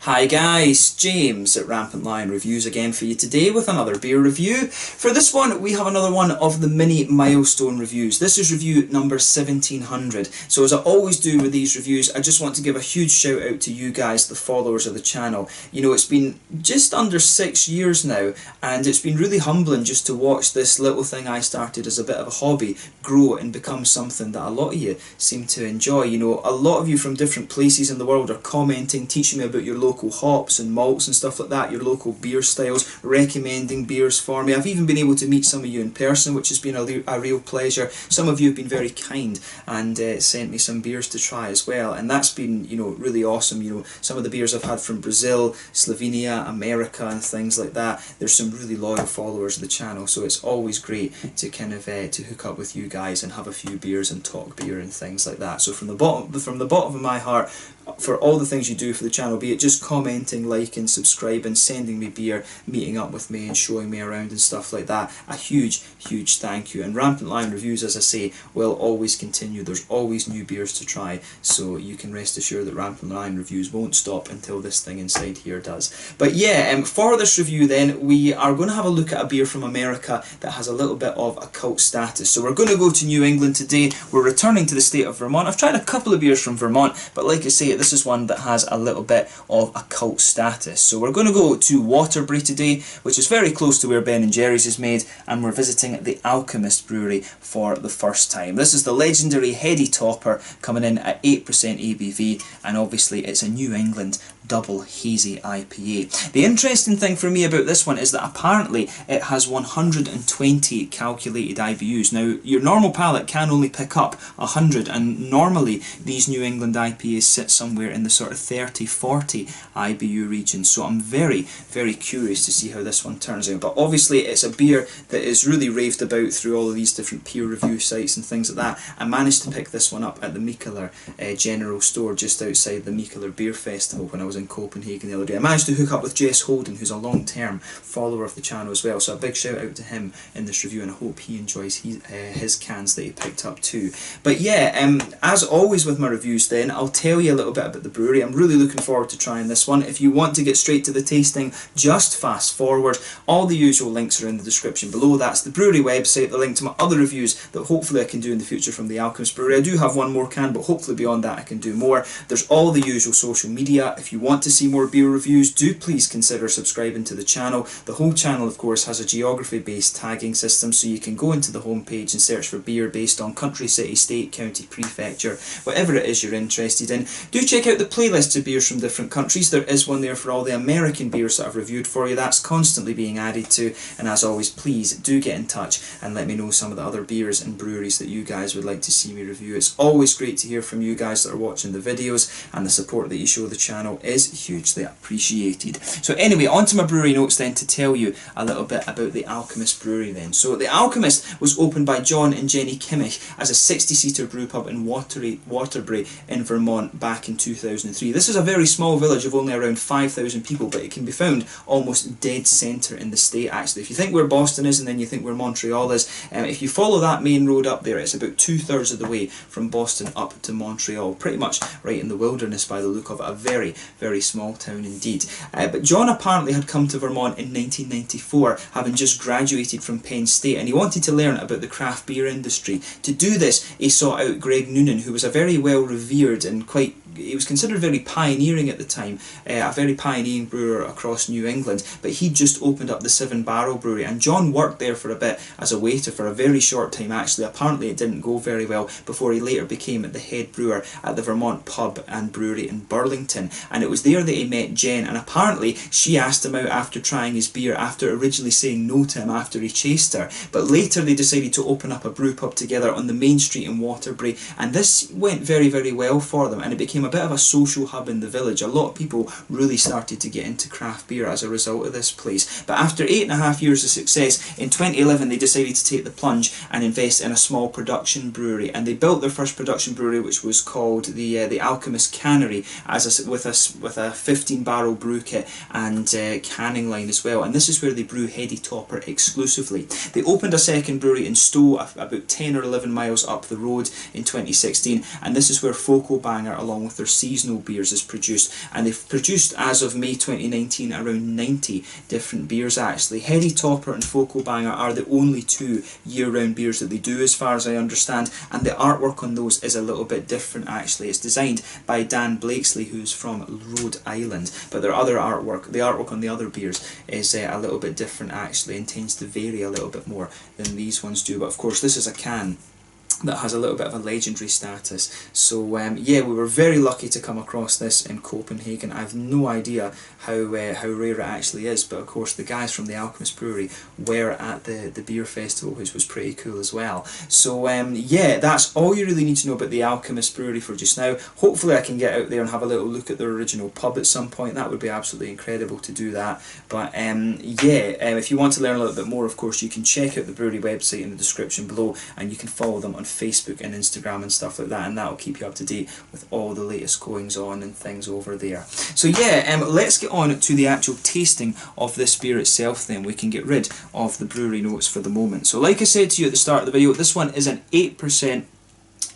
Hi guys, James at Rampant Lion Reviews again for you today with another beer review. For this one we have another one of the mini milestone reviews. This is review number 1700. So as I always do with these reviews, I just want to give a huge shout out to you guys, the followers of the channel. You know, it's been just under 6 years now and it's been really humbling just to watch this little thing I started as a bit of a hobby grow and become something that a lot of you seem to enjoy. You know, a lot of you from different places in the world are commenting, teaching me about your local hops and malts and stuff like that, your local beer styles, recommending beers for me. I've even been able to meet some of you in person, which has been a real pleasure. Some of you have been very kind and sent me some beers to try as well, and that's been, you know, really awesome. You know, some of the beers I've had from Brazil, Slovenia, America and things like that. There's some really loyal followers of the channel, so it's always great to kind of to hook up with you guys and have a few beers and talk beer and things like that. So from the bottom of my heart, for all the things you do for the channel, be it just commenting, liking, subscribing, sending me beer, meeting up with me and showing me around and stuff like that, a huge thank you. And Rampant Lion Reviews, as I say, will always continue. There's always new beers to try, so you can rest assured that Rampant Lion Reviews won't stop until this thing inside here does. But yeah, for this review then, we are going to have a look at a beer from America that has a little bit of a cult status. So we're going to go to New England today. We're returning to the state of Vermont. I've tried a couple of beers from Vermont, but like I say, this is one that has a little bit of a cult status. So we're going to go to Waterbury today, which is very close to where Ben & Jerry's is made, and we're visiting the Alchemist Brewery for the first time. This is the legendary Heady Topper coming in at 8% ABV, and obviously it's a New England double hazy IPA. The interesting thing for me about this one is that apparently it has 120 calculated IBUs. Now, your normal palate can only pick up 100, and normally these New England IPAs sit somewhere in the sort of 30-40 IBU region, so I'm very curious to see how this one turns out. But obviously it's a beer that is really raved about through all of these different peer review sites and things like that. I managed to pick this one up at the Mikkeller General Store just outside the Mikkeller Beer Festival when I was in Copenhagen the other day. I managed to hook up with Jess Holden, who's a long-term follower of the channel as well, so a big shout out to him in this review, and I hope he enjoys his cans that he picked up too. But yeah, as always with my reviews then, I'll tell you a little bit about the brewery. I'm really looking forward to trying this one. If you want to get straight to the tasting, just fast forward. All the usual links are in the description below. That's the brewery website, the link to my other reviews that hopefully I can do in the future from the Alchemist Brewery. I do have one more can, but hopefully beyond that I can do more. There's all the usual social media. If you want to see more beer reviews, do please consider subscribing to the channel. The whole channel, of course, has a geography-based tagging system, so you can go into the homepage and search for beer based on country, city, state, county, prefecture, whatever it is you're interested in. Do check out the playlists of beers from different countries. There is one there for all the American beers that I've reviewed for you. That's constantly being added to, and as always, please do get in touch and let me know some of the other beers and breweries that you guys would like to see me review. It's always great to hear from you guys that are watching the videos, and the support that you show the channel is hugely appreciated. So anyway, on to my brewery notes then, to tell you a little bit about the Alchemist Brewery then. So the Alchemist was opened by John and Jenny Kimmich as a 60-seater brew pub in Waterbury in Vermont back in 2003. This is a very small village of only around 5,000 people, but it can be found almost dead centre in the state actually. If you think where Boston is and then you think where Montreal is, if you follow that main road up there, it's about 2/3 of the way from Boston up to Montreal, pretty much right in the wilderness by the look of it. A very small town indeed. But John apparently had come to Vermont in 1994, having just graduated from Penn State, and he wanted to learn about the craft beer industry. To do this, he sought out Greg Noonan, who was a very well revered and he was considered very pioneering at the time, a very pioneering brewer across New England, but he just opened up the 7 Barrel Brewery, and John worked there for a bit as a waiter for a very short time actually. Apparently it didn't go very well before he later became the head brewer at the Vermont Pub and Brewery in Burlington, and it was there that he met Jen, and apparently she asked him out after trying his beer, after originally saying no to him after he chased her. But later they decided to open up a brew pub together on the main street in Waterbury, and this went very well for them, and it became a bit of a social hub in the village. A lot of people really started to get into craft beer as a result of this place. But after 8.5 years of success, in 2011 they decided to take the plunge and invest in a small production brewery, and they built their first production brewery, which was called the Alchemist Cannery, with a 15 barrel brew kit and canning line as well, and this is where they brew Heady Topper exclusively. They opened a second brewery in Stowe, about 10 or 11 miles up the road in 2016, and this is where Foco Banger along with their seasonal beers is produced, and they've produced, as of May 2019, around 90 different beers actually. Heady Topper and Focal Banger are the only two year-round beers that they do, as far as I understand, and the artwork on those is a little bit different actually. It's designed by Dan Blakesley, who's from Rhode Island, but their other artwork, the artwork on the other beers, is a little bit different actually, and tends to vary a little bit more than these ones do. But of course this is a can that has a little bit of a legendary status. So yeah, we were very lucky to come across this in Copenhagen. I have no idea how rare it actually is, but of course the guys from the Alchemist Brewery were at the beer festival, which was pretty cool as well. So yeah, that's all you really need to know about the Alchemist Brewery for just now. Hopefully I can get out there and have a little look at their original pub at some point. That would be absolutely incredible to do that. But yeah, if you want to learn a little bit more, of course you can check out the brewery website in the description below, and you can follow them on Facebook and Instagram and stuff like that, and that'll keep you up to date with all the latest goings on and things over there. So yeah, let's get on to the actual tasting of this beer itself then. We can get rid of the brewery notes for the moment. So like I said to you at the start of the video, this one is an 8%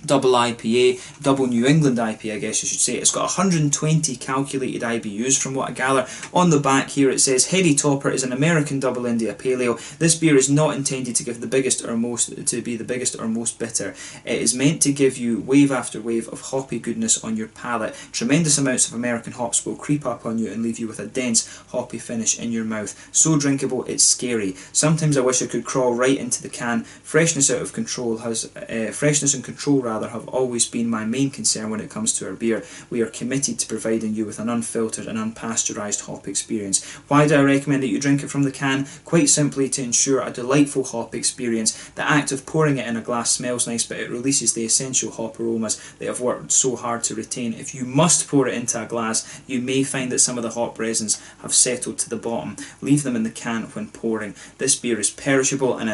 double IPA, double New England IPA I guess you should say. It's got 120 calculated IBUs from what I gather. On the back here it says Heady Topper is an American double India Pale Ale. This beer is not intended to give the biggest or most bitter. It is meant to give you wave after wave of hoppy goodness on your palate. Tremendous amounts of American hops will creep up on you and leave you with a dense hoppy finish in your mouth. So drinkable it's scary. Sometimes I wish I could crawl right into the can. Freshness and control have always been my main concern when it comes to our beer. We are committed to providing you with an unfiltered and unpasteurised hop experience. Why do I recommend that you drink it from the can? Quite simply to ensure a delightful hop experience. The act of pouring it in a glass smells nice, but it releases the essential hop aromas that have worked so hard to retain. If you must pour it into a glass, you may find that some of the hop resins have settled to the bottom. Leave them in the can when pouring. This beer is perishable and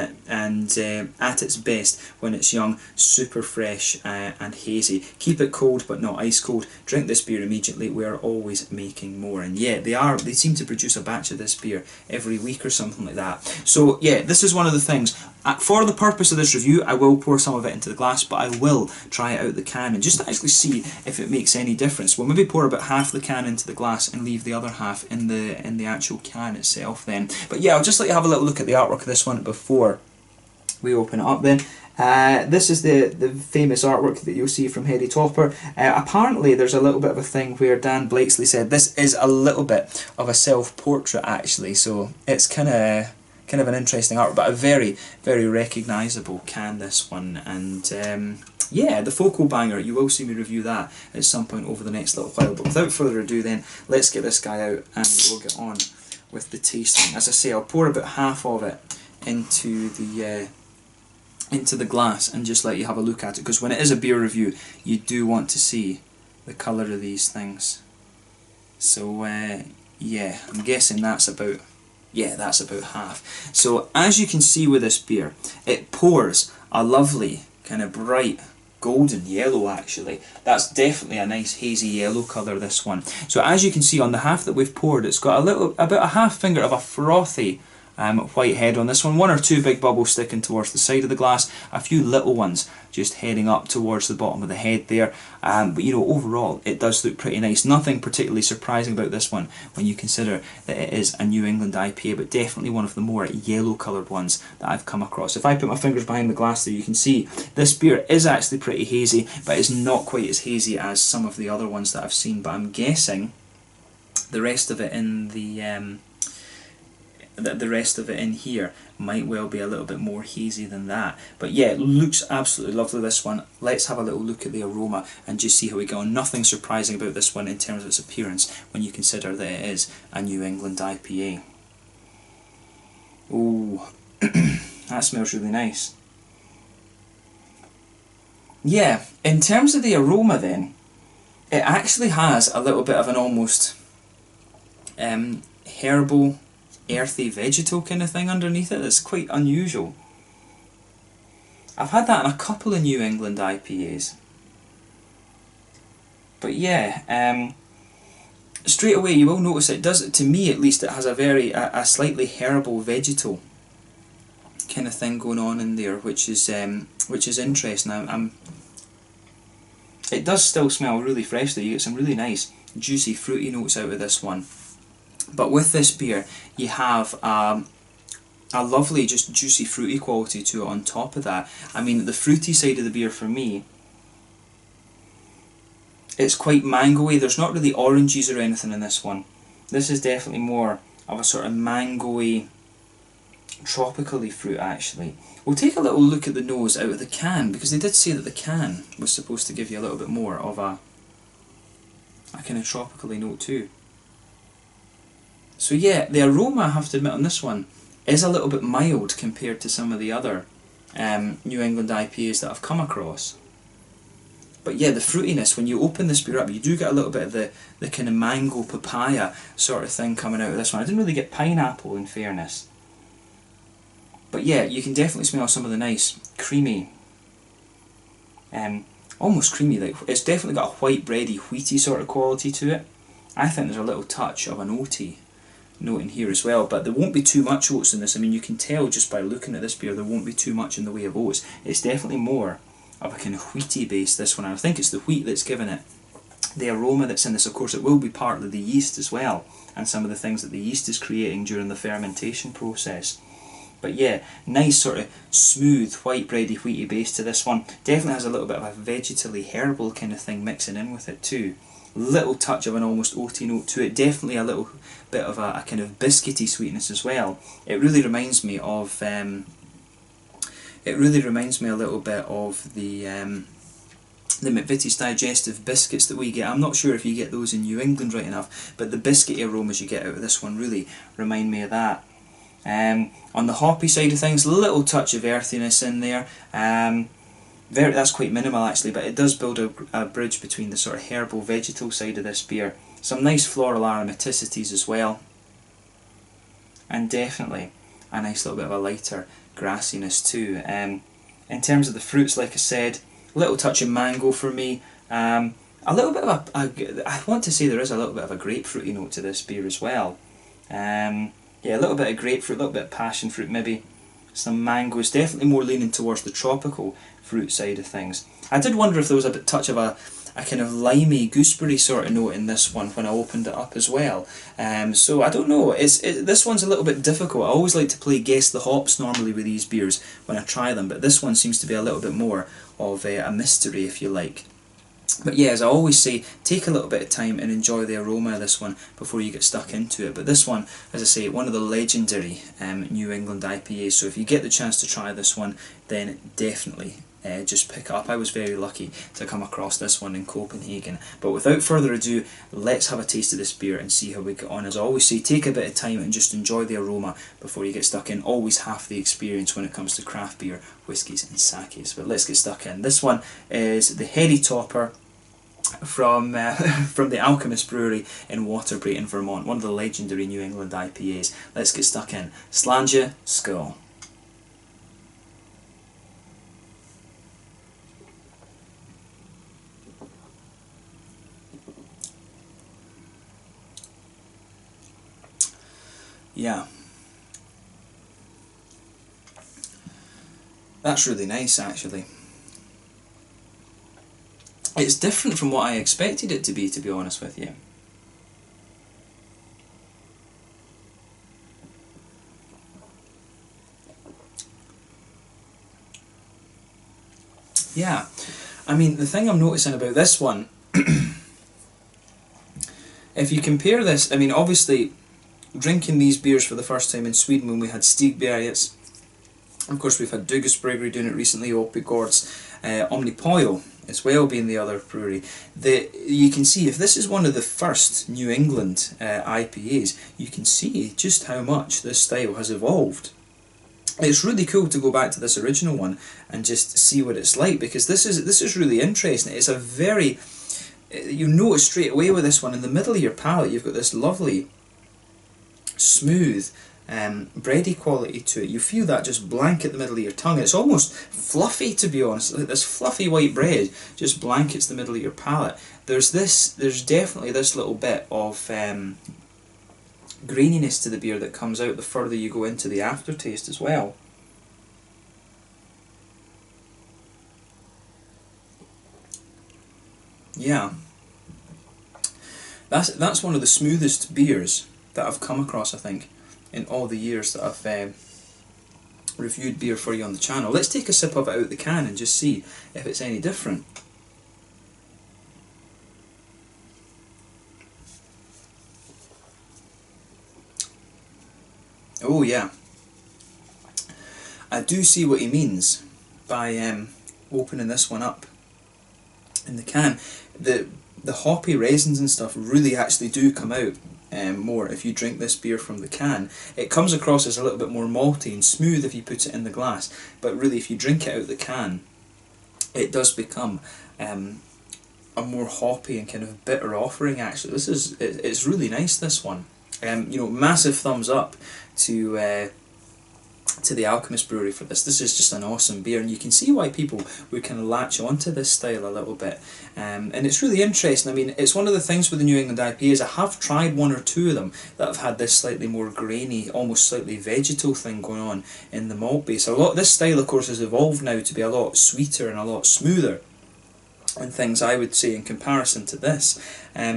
at its best when it's young, super fresh and hazy. Keep it cold but not ice cold. Drink this beer immediately. We are always making more. And yeah, they seem to produce a batch of this beer every week or something like that. So yeah, this is one of the things. For the purpose of this review, I will pour some of it into the glass, but I will try it out the can and just actually see if it makes any difference. We'll maybe pour about half the can into the glass and leave the other half in the actual can itself then. But yeah, I'll just let you have a little look at the artwork of this one before we open it up then. This is the famous artwork that you'll see from Heady Topper. Apparently there's a little bit of a thing where Dan Blakesley said this is a little bit of a self-portrait actually, so it's kind of an interesting art, but a very, very recognisable can, this one. And yeah, the Focal Banger, you will see me review that at some point over the next little while. But without further ado then, let's get this guy out and we'll get on with the tasting. As I say, I'll pour about half of it into the glass and just let you have a look at it, because when it is a beer review you do want to see the colour of these things. So yeah, I'm guessing that's about half. So as you can see with this beer, it pours a lovely kind of bright golden yellow actually. That's definitely a nice hazy yellow colour, this one. So as you can see on the half that we've poured, it's got about a half finger of a frothy white head on this one. One or two big bubbles sticking towards the side of the glass, a few little ones just heading up towards the bottom of the head there. But you know, overall it does look pretty nice. Nothing particularly surprising about this one when you consider that it is a New England IPA, but definitely one of the more yellow coloured ones that I've come across. If I put my fingers behind the glass there, you can see this beer is actually pretty hazy, but it's not quite as hazy as some of the other ones that I've seen. But I'm guessing the rest of it in the rest of it in here might well be a little bit more hazy than that. But yeah, it looks absolutely lovely, this one. Let's have a little look at the aroma and just see how we go on. Nothing surprising about this one in terms of its appearance when you consider that it is a New England IPA. Ooh, that smells really nice. Yeah, in terms of the aroma then, it actually has a little bit of an almost herbal, earthy, vegetal kind of thing underneath it. That's quite unusual. I've had that in a couple of New England IPAs. But yeah, straight away you will notice it does, to me at least, it has a slightly herbal, vegetal kind of thing going on in there, which is interesting. it does still smell really fresh though. You get some really nice juicy fruity notes out of this one. But with this beer you have a lovely just juicy fruity quality to it on top of that. I mean, the fruity side of the beer for me, it's quite mangoey. There's not really oranges or anything in this one. This is definitely more of a sort of mangoey, tropically fruit actually. We'll take a little look at the nose out of the can, because they did say that the can was supposed to give you a little bit more of a kind of tropically note too. So yeah, the aroma, I have to admit, on this one is a little bit mild compared to some of the other New England IPAs that I've come across. But yeah, the fruitiness, when you open this beer up, you do get a little bit of the kind of mango papaya sort of thing coming out of this one. I didn't really get pineapple, in fairness. But yeah, you can definitely smell some of the nice, creamy, almost creamy, like it's definitely got a white bready, wheaty sort of quality to it. I think there's a little touch of an oaty note in here as well, but there won't be too much oats in this. I mean, you can tell just by looking at this beer there won't be too much in the way of oats. It's definitely more of a kind of wheaty base, this one, and I think it's the wheat that's given it the aroma that's in this. Of course it will be partly the yeast as well, and some of the things that the yeast is creating during the fermentation process. But yeah, nice sort of smooth white bready wheaty base to this one. Definitely has a little bit of a vegetally herbal kind of thing mixing in with it too. Little touch of an almost oaty note to it. Definitely a little bit of a kind of biscuity sweetness as well. It really reminds me of a little bit of the McVitie's digestive biscuits that we get. I'm not sure if you get those in New England right enough, but the biscuity aromas you get out of this one really remind me of that. On the hoppy side of things, a little touch of earthiness in there. That's quite minimal actually, but it does build a bridge between the sort of herbal vegetal side of this beer. Some nice floral aromaticities as well, and definitely a nice little bit of a lighter grassiness too. In terms of the fruits, like I said, a little touch of mango for me. A little bit of I want to say there is a little bit of a grapefruity note to this beer as well. Yeah, a little bit of grapefruit, a little bit of passion fruit maybe. Some mangoes, definitely more leaning towards the tropical fruit side of things. I did wonder if there was a bit touch of a kind of limey gooseberry sort of note in this one when I opened it up as well. So I don't know, this one's a little bit difficult. I always like to play guess the hops normally with these beers when I try them, but this one seems to be a little bit more of a mystery, if you like. But yeah, as I always say, take a little bit of time and enjoy the aroma of this one before you get stuck into it. But this one, as I say, one of the legendary New England IPAs, so if you get the chance to try this one, then definitely just pick it up. I was very lucky to come across this one in Copenhagen. But without further ado, let's have a taste of this beer and see how we get on. As I always say, take a bit of time and just enjoy the aroma before you get stuck in. Always half the experience when it comes to craft beer, whiskies and sakes. But let's get stuck in. This one is the Heady Topper from the Alchemist Brewery in Waterbury in Vermont, one of the legendary New England IPAs. Let's get stuck in. Slàinte, skål. Yeah, that's really nice actually. It's different from what I expected it to be honest with you. Yeah, I mean, the thing I'm noticing about this one, if you compare this, I mean, obviously, drinking these beers for the first time in Sweden when we had Stigbergets, of course we've had Dugas Brewery doing it recently, Opigårds, Omnipollo as well being the other brewery. You can see, if this is one of the first New England IPAs, you can see just how much this style has evolved. It's really cool to go back to this original one and just see what it's like, because this is really interesting. It's a very, you notice straight away with this one, in the middle of your palate you've got this lovely smooth bready quality to it. You feel that just blanket the middle of your tongue. It's almost fluffy, to be honest. Like this fluffy white bread just blankets the middle of your palate. There's definitely this little bit of graininess to the beer that comes out the further you go into the aftertaste as well. Yeah, that's one of the smoothest beers that I've come across, I think, in all the years that I've reviewed beer for you on the channel. Let's take a sip of it out the can and just see if it's any different. Oh yeah, I do see what he means by opening this one up in the can. The hoppy raisins and stuff really actually do come out more if you drink this beer from the can. It comes across as a little bit more malty and smooth if you put it in the glass, but really if you drink it out the can, it does become a more hoppy and kind of bitter offering. Actually, it's really nice, this one. You know, massive thumbs up to the Alchemist Brewery for this. This is just an awesome beer, and you can see why people would kind of latch onto this style a little bit. And it's really interesting. I mean, it's one of the things with the New England IPAs. I have tried one or two of them that have had this slightly more grainy, almost slightly vegetal thing going on in the malt base. This style, of course, has evolved now to be a lot sweeter and a lot smoother and things, I would say, in comparison to this.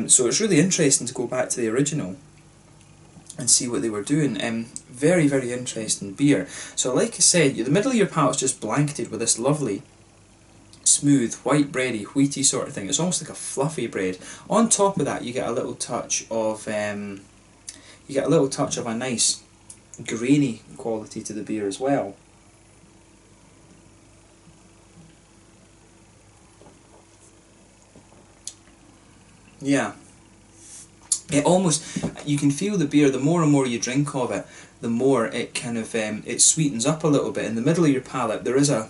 So it's really interesting to go back to the original and see what they were doing. Very, very interesting beer. So like I said, the middle of your palate's just blanketed with this lovely, smooth, white bready, wheaty sort of thing. It's almost like a fluffy bread. On top of that, you get a little touch of a nice grainy quality to the beer as well. Yeah. It almost, you can feel the beer, the more and more you drink of it, the more it kind of, it sweetens up a little bit. In the middle of your palate there is a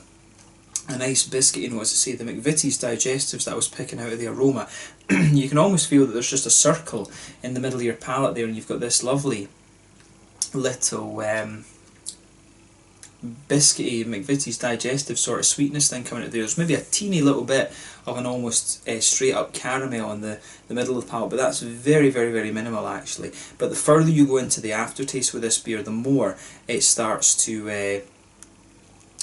nice biscuity note, as I say, the McVitie's digestives that I was picking out of the Aroma. You can almost feel that there's just a circle in the middle of your palate there, and you've got this lovely little biscuity McVitie's digestive sort of sweetness thing coming out there. There's maybe a teeny little bit of an almost straight up caramel in the middle of the palate, but that's very, very, very minimal actually. But the further you go into the aftertaste with this beer, the more it starts to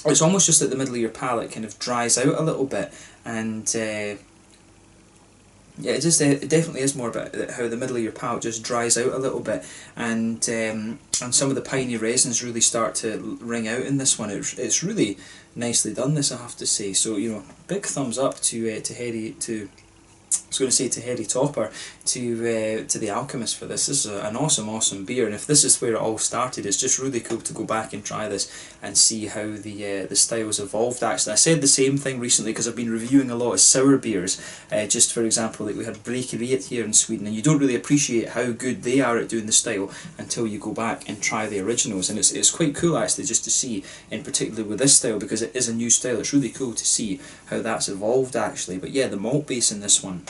it's almost just that the middle of your palate kind of dries out a little bit, and yeah, it definitely is more about how the middle of your palate just dries out a little bit, and some of the piney raisins really start to ring out in this one. It's really nicely done, this, I have to say. So, you know, big thumbs up to Heady Topper, to the Alchemist for this. This is an awesome beer, and if this is where it all started, it's just really cool to go back and try this and see how the styles evolved. Actually, I said the same thing recently because I've been reviewing a lot of sour beers. Just for example, like we had Breakeriet here in Sweden, and you don't really appreciate how good they are at doing the style until you go back and try the originals. And it's quite cool actually just to see, in particular with this style, because it is a new style. It's really cool to see how that's evolved actually. But yeah, the malt base in this one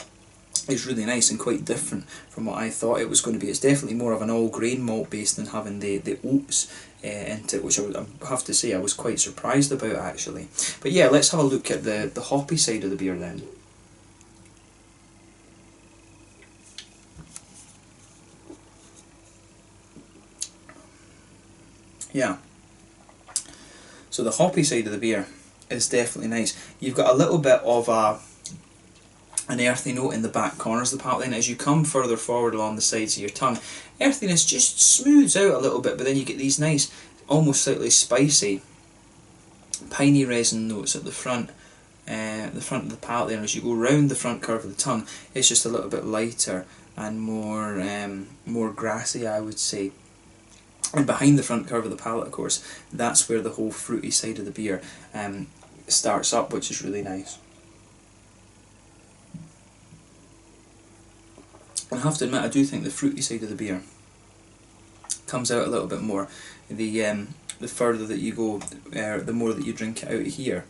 is really nice and quite different from what I thought it was going to be. It's definitely more of an all-grain malt base than having the oats into it, which I have to say I was quite surprised about actually. But yeah, let's have a look at the hoppy side of the beer then. Yeah, so the hoppy side of the beer is definitely nice. You've got a little bit of an earthy note in the back corners of the palate, and as you come further forward along the sides of your tongue, earthiness just smooths out a little bit, but then you get these nice, almost slightly spicy, piney resin notes at the front of the palate there, and as you go round the front curve of the tongue, it's just a little bit lighter and more grassy, I would say. And behind the front curve of the palate, of course, that's where the whole fruity side of the beer starts up, which is really nice. I have to admit, I do think the fruity side of the beer comes out a little bit more. The further that you go, the more that you drink it out of here.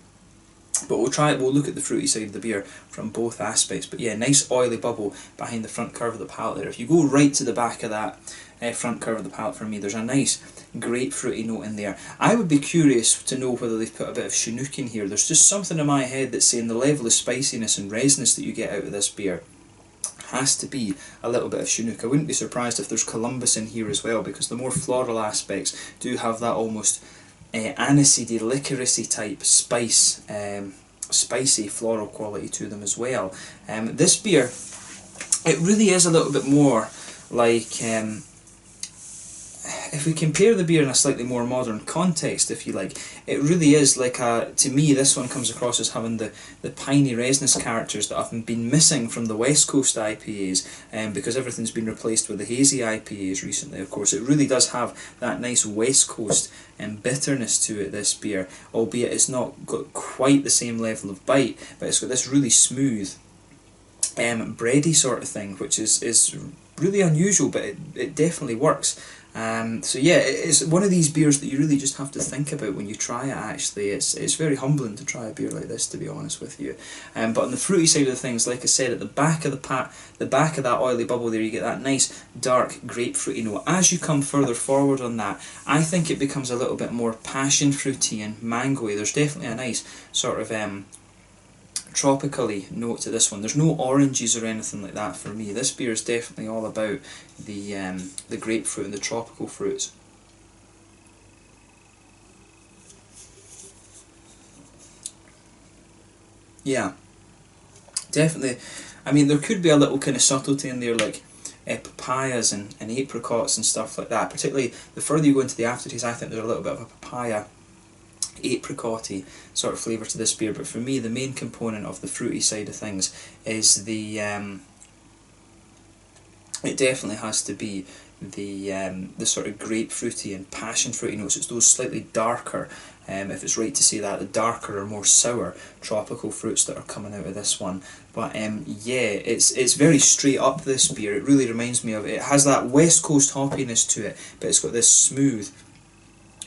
But we'll look at the fruity side of the beer from both aspects. But yeah, nice oily bubble behind the front curve of the palate there. If you go right to the back of that front curve of the palate for me, there's a nice grapefruity note in there. I would be curious to know whether they've put a bit of Chinook in here. There's just something in my head that's saying the level of spiciness and resiness that you get out of this beer has to be a little bit of Chinook. I wouldn't be surprised if there's Columbus in here as well, because the more floral aspects do have that almost aniseedy, licoricey type spice spicy floral quality to them as well. This beer, it really is a little bit more like, if we compare the beer in a slightly more modern context, if you like, it really is like a, to me this one comes across as having the piney resinous characters that have been missing from the West Coast IPAs, because everything's been replaced with the hazy IPAs recently. Of course, it really does have that nice West Coast bitterness to it, this beer, albeit it's not got quite the same level of bite, but it's got this really smooth bready sort of thing, which is really unusual, but it definitely works. So yeah, it's one of these beers that you really just have to think about when you try it. Actually, it's very humbling to try a beer like this, to be honest with you. But on the fruity side of the things, like I said, at the back of the back of that oily bubble there, you get that nice dark grapefruity note. As you come further forward on that, I think it becomes a little bit more passion fruity and mangoey. There's definitely a nice sort of tropically note to this one. There's no oranges or anything like that for me. This beer is definitely all about the grapefruit and the tropical fruits. Yeah, definitely. I mean, there could be a little kind of subtlety in there, like papayas and apricots and stuff like that. Particularly the further you go into the aftertaste, I think there's a little bit of a papaya apricot-y sort of flavour to this beer, but for me the main component of the fruity side of things is the it definitely has to be the sort of grapefruity and passion fruity notes. It's those slightly darker, if it's right to say that, the darker or more sour tropical fruits that are coming out of this one. But yeah, it's very straight up, this beer. It really reminds me of, it has that West Coast hoppiness to it, but it's got this smooth,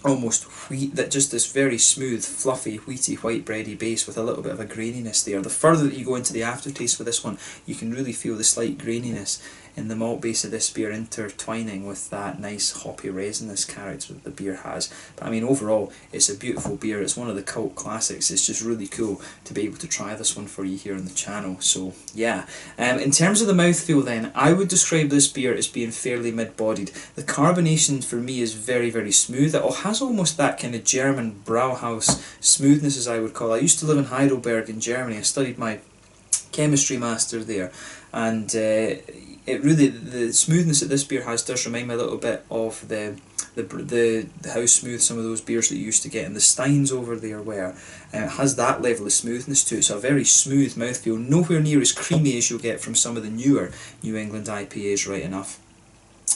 almost wheat, that just this very smooth, fluffy, wheaty, white bready base with a little bit of a graininess there. The further that you go into the aftertaste with this one, you can really feel the slight graininess in the malt base of this beer intertwining with that nice hoppy resinous character that the beer has. But I mean, overall, it's a beautiful beer. It's one of the cult classics. It's just really cool to be able to try this one for you here on the channel. So yeah, in terms of the mouthfeel then, I would describe this beer as being fairly mid-bodied. The carbonation for me is very, very smooth. It has almost that kind of German Brauhaus smoothness, as I would call it. I used to live in Heidelberg in Germany. I studied my chemistry master there, and it really, the smoothness that this beer has does remind me a little bit of the how smooth some of those beers that you used to get in the Steins over there were. It has that level of smoothness to it, so a very smooth mouthfeel, nowhere near as creamy as you'll get from some of the newer New England IPAs, right enough.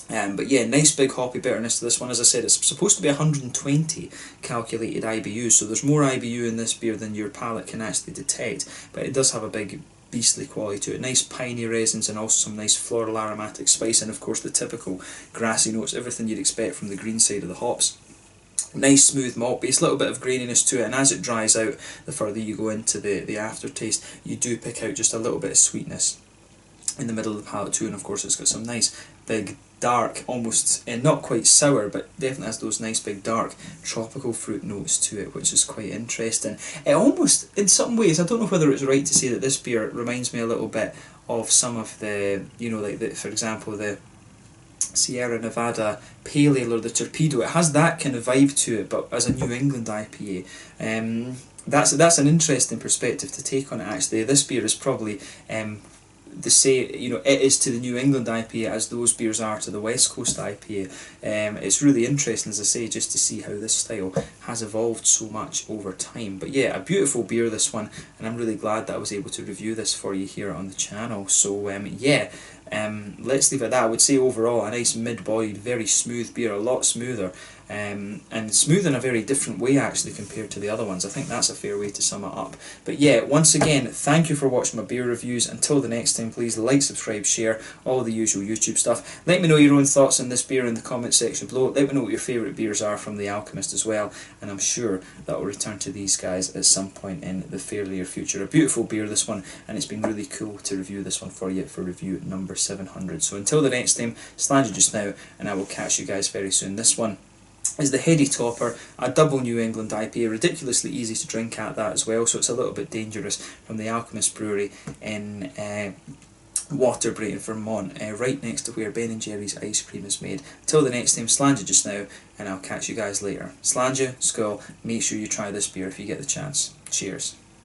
But yeah, nice big hoppy bitterness to this one. As I said, it's supposed to be 120 calculated IBUs, so there's more IBU in this beer than your palate can actually detect, but it does have a big beastly quality to it. Nice piney resins and also some nice floral aromatic spice, and of course the typical grassy notes, everything you'd expect from the green side of the hops. Nice smooth malt base, little bit of graininess to it, and as it dries out, the further you go into the aftertaste, you do pick out just a little bit of sweetness in the middle of the palate too, and of course it's got some nice big dark, almost not quite sour, but definitely has those nice big dark tropical fruit notes to it, which is quite interesting. It almost, in some ways, I don't know whether it's right to say that this beer reminds me a little bit of some of the, you know, like for example the Sierra Nevada Pale Ale or the Torpedo. It has that kind of vibe to it, but as a New England IPA. That's an interesting perspective to take on it, actually. This beer is probably the same, you know, it is to the New England IPA as those beers are to the West Coast IPA. It's really interesting, as I say, just to see how this style has evolved so much over time. But yeah, a beautiful beer, this one, and I'm really glad that I was able to review this for you here on the channel. So yeah, let's leave it at that. I would say overall a nice mid-bodied, very smooth beer, a lot smoother, and smooth in a very different way actually compared to the other ones. I think that's a fair way to sum it up. But yeah, once again, thank you for watching my beer reviews. Until the next time, please like, subscribe, share, all the usual YouTube stuff. Let me know your own thoughts on this beer in the comment section below. Let me know what your favourite beers are from the Alchemist as well, and I'm sure that will return to these guys at some point in the fair near future. A beautiful beer, this one, and it's been really cool to review this one for you for review number 700. So until the next time, stand you just now, and I will catch you guys very soon. This one is the Heady Topper, a double New England IPA, ridiculously easy to drink at that as well, so it's a little bit dangerous, from the Alchemist Brewery in Waterbury in Vermont, right next to where Ben & Jerry's ice cream is made. Till the next time, slàinte just now, and I'll catch you guys later. Slàinte, skål, make sure you try this beer if you get the chance. Cheers.